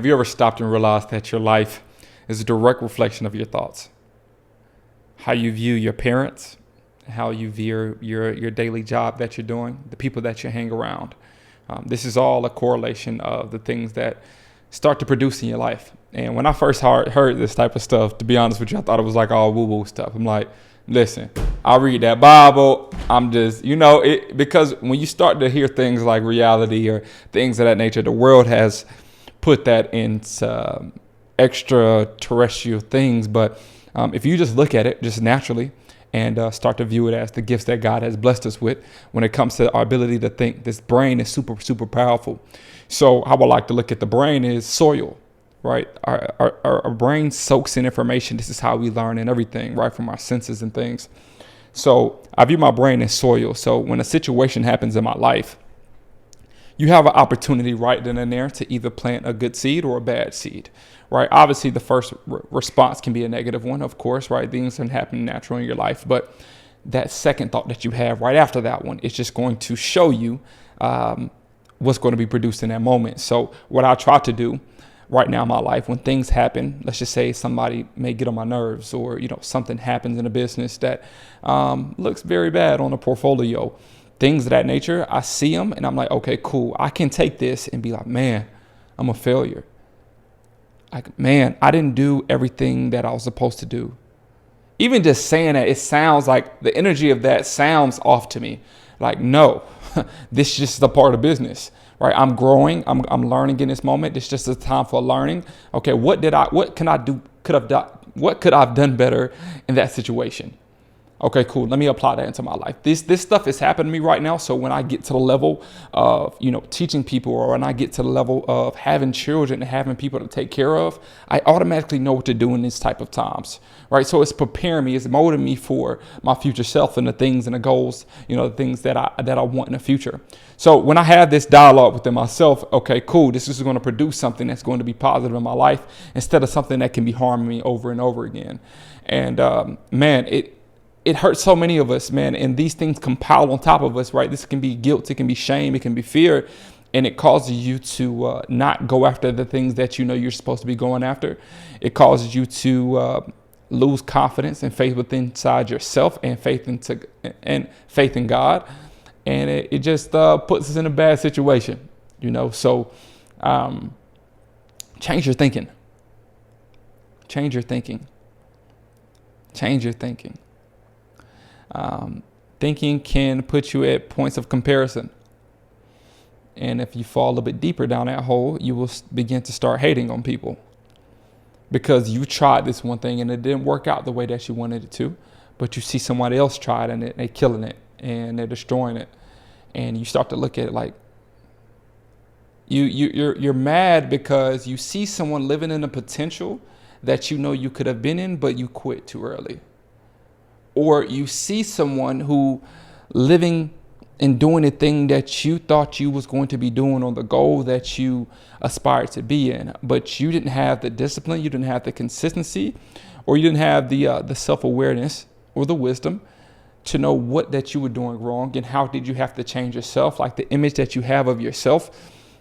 Have you ever stopped and realized that your life is a direct reflection of your thoughts? How you view your parents, how you view your daily job that you're doing, the people that you hang around. This is all a correlation of the things that start to produce in your life. And when I first heard this type of stuff, to be honest with you, I thought it was like all woo-woo stuff. I'm like, listen, I read that Bible. I'm just, because when you start to hear things like reality or things of that nature, the world has put that into extraterrestrial things. But if you just look at it just naturally and start to view it as the gifts that God has blessed us with when it comes to our ability to think, this brain is super, super powerful. So how I like to look at the brain is soil, right? Our brain soaks in information. This is how we learn and everything, right? From our senses and things. So I view my brain as soil. So when a situation happens in my life, you have an opportunity right then and there to either plant a good seed or a bad seed, right? Obviously, the first response can be a negative one, of course, right? Things can happen naturally in your life, but that second thought that you have right after that one is just going to show you what's going to be produced in that moment. So what I try to do right now in my life, when things happen, let's just say somebody may get on my nerves, or something happens in a business that looks very bad on a portfolio, things of that nature, I see them and I'm like, okay, cool. I can take this and be like, man, I'm a failure. Like, man, I didn't do everything that I was supposed to do. Even just saying that, it sounds like the energy of that sounds off to me. Like, no, this is just a part of business, right? I'm growing. I'm learning in this moment. It's just a time for learning. Okay, what could I have done better in that situation? Okay, cool. Let me apply that into my life. This stuff is happening to me right now. So when I get to the level of, teaching people, or when I get to the level of having children and having people to take care of, I automatically know what to do in these type of times, right? So it's preparing me, it's molding me for my future self and the things and the goals, the things that I want in the future. So when I have this dialogue within myself, okay, cool. This is going to produce something that's going to be positive in my life instead of something that can be harming me over and over again. And man, it hurts so many of us, man, and these things compile on top of us, right? This can be guilt, it can be shame, it can be fear, and it causes you to not go after the things that you're supposed to be going after. It causes you to lose confidence and faith within inside yourself, and faith in God, and it just puts us in a bad situation, So change your thinking. Change your thinking. Change your thinking. Thinking can put you at points of comparison. And if you fall a bit deeper down that hole, you will begin to start hating on people because you tried this one thing and it didn't work out the way that you wanted it to, but you see somebody else try it and they're killing it and they're destroying it. And you start to look at it like you're mad because you see someone living in a potential that you could have been in, but you quit too early. Or you see someone who living and doing the thing that you thought you was going to be doing, on the goal that you aspired to be in, but you didn't have the discipline, you didn't have the consistency, or you didn't have the self-awareness or the wisdom to know what that you were doing wrong and how did you have to change yourself. Like the image that you have of yourself,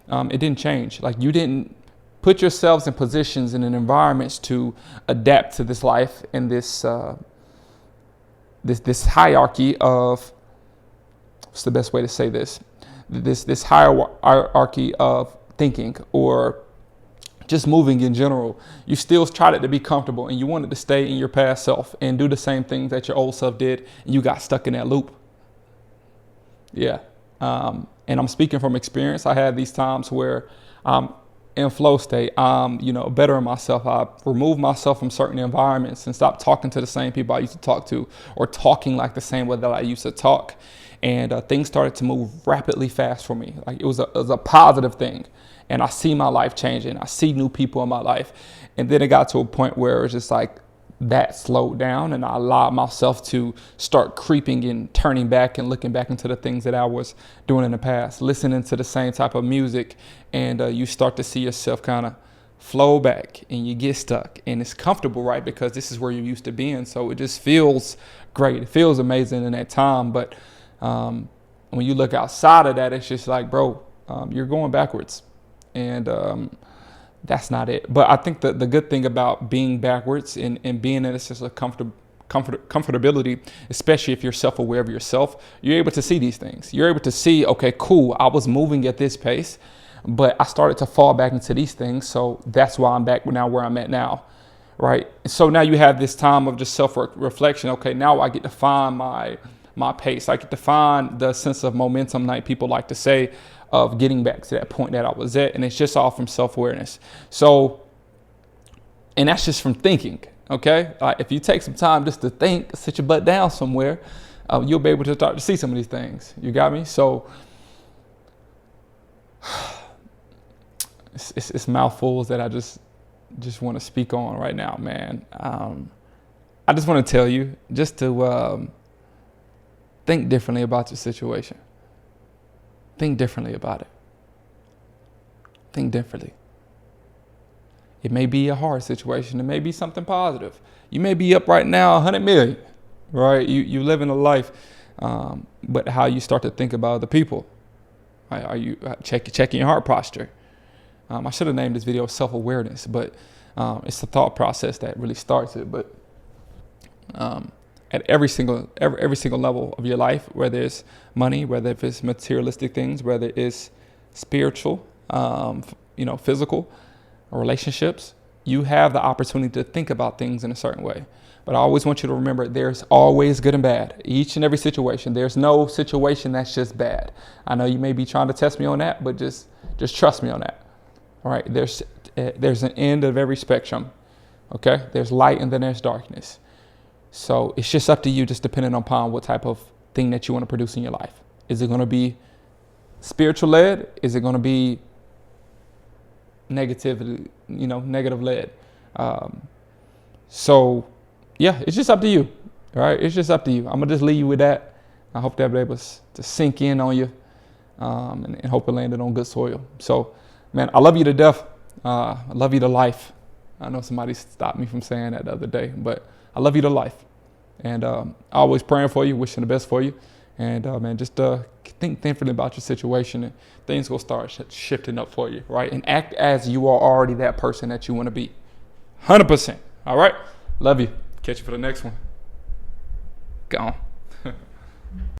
it didn't change. Like you didn't put yourselves in positions and in environments to adapt to this life and this hierarchy of, what's the best way to say this? This hierarchy of thinking or just moving in general. You still tried it to be comfortable and you wanted to stay in your past self and do the same things that your old self did, and you got stuck in that loop. Yeah. And I'm speaking from experience. I had these times where in flow state, bettering myself. I removed myself from certain environments and stopped talking to the same people I used to talk to, or talking like the same way that I used to talk. And things started to move rapidly fast for me. Like it was a positive thing. And I see my life changing. I see new people in my life. And then it got to a point where it was just like that slowed down, and I allowed myself to start creeping and turning back and looking back into the things that I was doing in the past, listening to the same type of music, and you start to see yourself kind of flow back and you get stuck, and it's comfortable, right? Because this is where you're used to being. So it just feels great. It feels amazing in that time. But when you look outside of that, it's just like, bro, you're going backwards. And That's not it. But I think that the good thing about being backwards and being in a sense of comfortability, especially if you're self-aware of yourself, you're able to see these things. You're able to see, okay, cool, I was moving at this pace, but I started to fall back into these things. So that's why I'm back now where I'm at now, right? So now you have this time of just self-reflection. Okay, now I get to find my pace. I get to find the sense of momentum, like people like to say, of getting back to that point that I was at. And it's just all from self-awareness. So, and that's just from thinking. Okay, if you take some time just to think, sit your butt down somewhere, you'll be able to start to see some of these things. You got me? So it's mouthfuls that I just want to speak on right now, man. I just want to tell you just to think differently about your situation. Think differently about it. Think differently. It may be a hard situation. It may be something positive. You may be up right now 100 million, right? You living a life, but how you start to think about other people. Right? Are you checking your heart posture? I should have named this video self-awareness, but it's the thought process that really starts it. But at every single level of your life, whether it's money, whether it's materialistic things, whether it's spiritual, physical, or relationships, you have the opportunity to think about things in a certain way. But I always want you to remember there's always good and bad. Each and every situation. There's no situation that's just bad. I know you may be trying to test me on that, but just trust me on that. All right. There's an end of every spectrum. Okay. There's light and then there's darkness. So it's just up to you, just depending upon what type of thing that you want to produce in your life. Is it going to be spiritual led? Is it going to be negative led? So yeah, it's just up to you. All right. It's just up to you. I'm going to just leave you with that. I hope that will be able to sink in on you, and hope it landed on good soil. So, man, I love you to death. I love you to life. I know somebody stopped me from saying that the other day, but I love you to life. And always praying for you, wishing the best for you. And man, just think differently about your situation, and things will start shifting up for you, right? And act as you are already that person that you want to be. 100%. All right? Love you. Catch you for the next one. Gone.